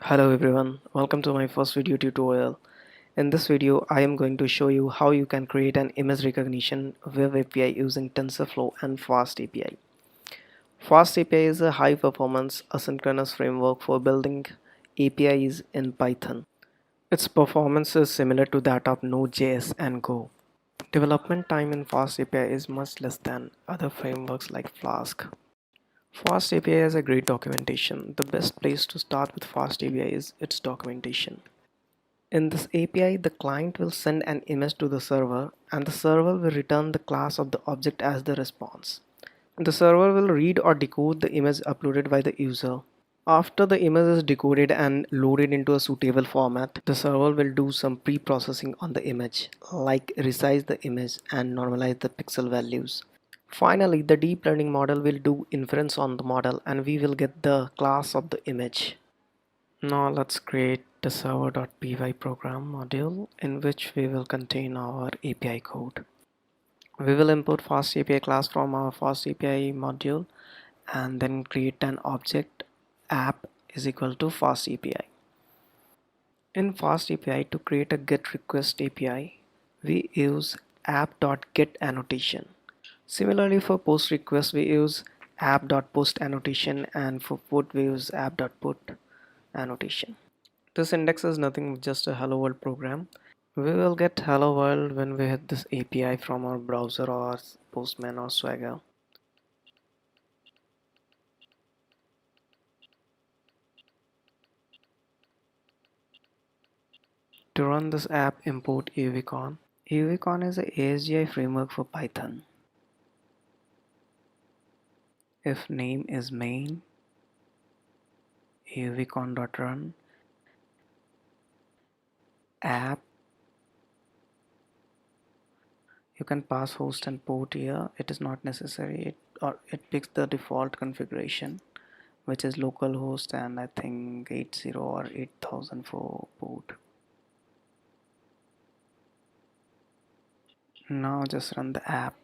Hello everyone, welcome to my first video tutorial. In this video, I am going to show you how you can create an image recognition web API using TensorFlow and FastAPI. FastAPI is a high-performance asynchronous framework for building APIs in Python. Its performance is similar to that of NodeJS and Go. Development time in FastAPI is much less than other frameworks like Flask. FastAPI has a great documentation. The best place to start with FastAPI is its documentation. In this API, the client will send an image to the server and the server will return the class of the object as the response. The server will read or decode the image uploaded by the user. After the image is decoded and loaded into a suitable format, the server will do some pre-processing on the image, like resize the image and normalize the pixel values. Finally, the deep learning model will do inference on the model and we will get the class of the image. Now let's create the server.py program module in which we will contain our API code. We will import FastAPI class from our FastAPI module and then create an object app is equal to FastAPI. In FastAPI, to create a GET request API, we use app.get annotation. Similarly, for post request, we use app.post annotation, and for put, we use app.put annotation. This index is nothing but just a hello world program. We will get hello world when we hit this API from our browser or Postman or Swagger. To run this app, import Uvicon. Uvicon is a ASGI framework for Python. If name is main, uvicon.run app. You can pass host and port here. It is not necessary, it picks the default configuration, which is localhost and I think 80 or 8000 for port. Now just run the app.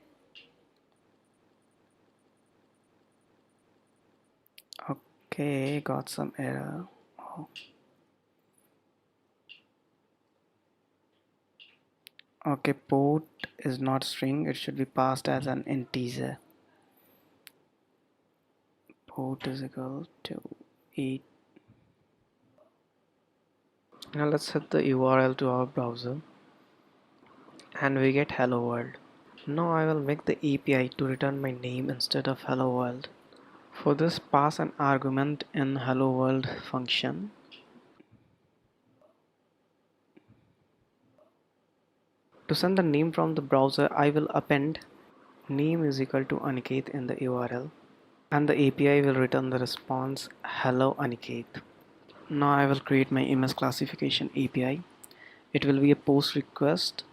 Okay, got some error. Oh. Okay, port is not string, it should be passed as an integer. Port is equal to 8. Now let's hit the URL to our browser and we get hello world. Now I will make the API to return my name instead of hello world. For this, pass an argument in hello world function. To send the name from the browser, I will append name is equal to Aniket in the URL and the API will return the response hello Aniket. Now I will create my image classification API. It will be a post request.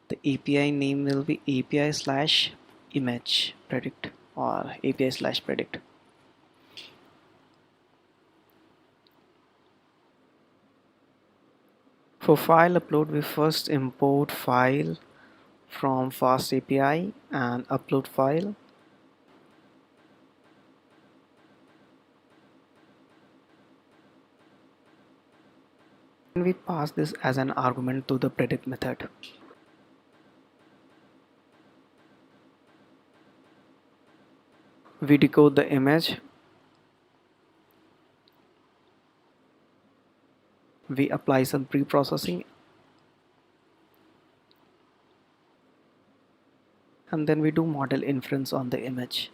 The API name will be API/image predict or API/predict. For file upload, we first import file from FastAPI and upload file. And we pass this as an argument to the predict method. We decode the image. We apply some pre-processing and then we do model inference on the image.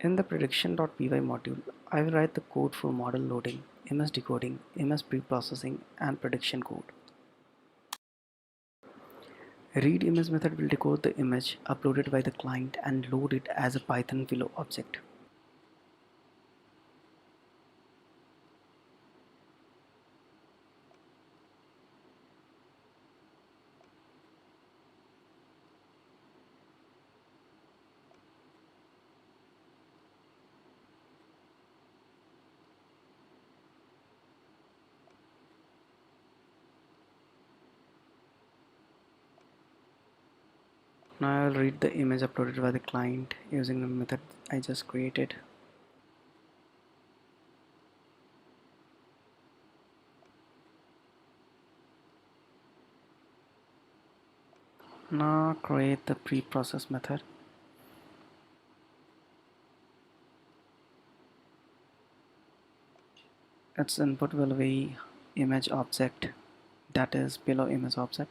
In the prediction.py module, I will write the code for model loading, image decoding, image pre-processing, and prediction code. Read image method will decode the image uploaded by the client and load it as a Python below object. Now I will read the image uploaded by the client using the method I just created. Now create the preprocess method. Its input will be image object that is below image object.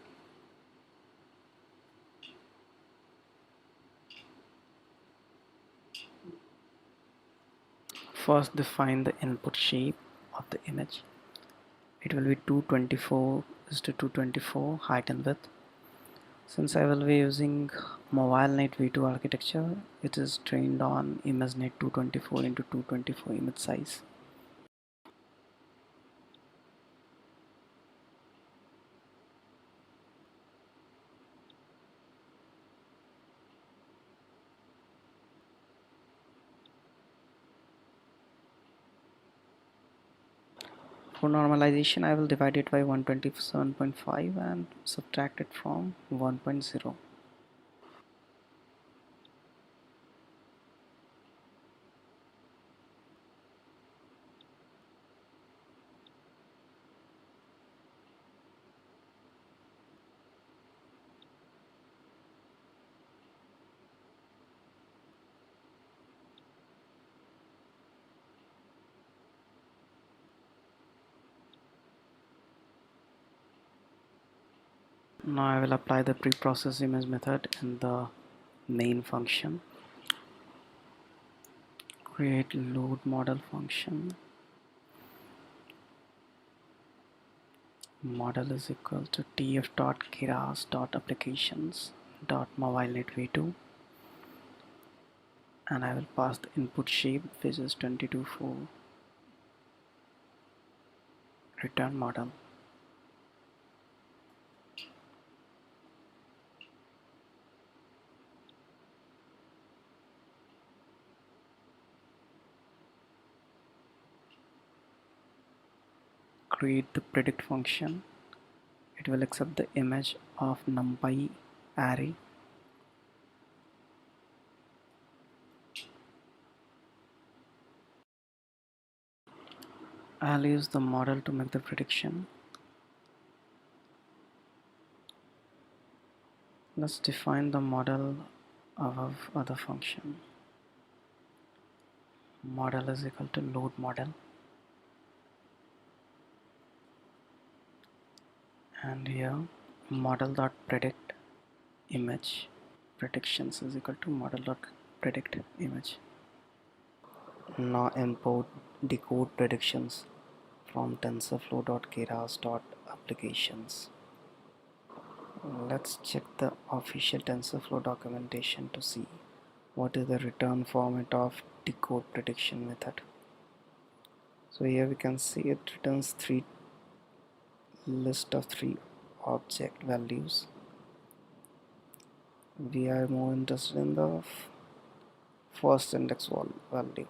First define the input shape of the image. It will be 224 is to 224 height and width. Since I will be using MobileNet v2 architecture, it is trained on ImageNet 224 into 224 image size. For normalization, I will divide it by 127.5 and subtract it from 1.0. Now I will apply the preprocess image method in the main function. Create load model function. Model is equal to tf.keras.applications.mobilenet v2, and I will pass the input shape which is 22.4 return model. Create the predict function. It will accept the image of numpy array. I'll use the model to make the prediction. Let's define the model above other function. Model is equal to load model, and here model.predict image predictions is equal to model.predict image. Now import decode predictions from tensorflow.keras.applications. Let's check the official TensorFlow documentation to see what is the return format of decode prediction method. So here we can see it returns list of three object values. We are more interested in the first index value.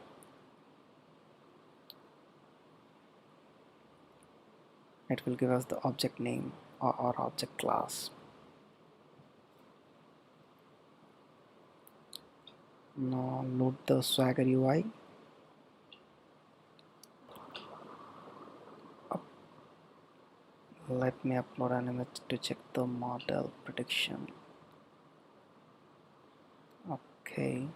It will give us the object name or object class. Now load the Swagger UI. Let me upload an image to check the model prediction. Okay.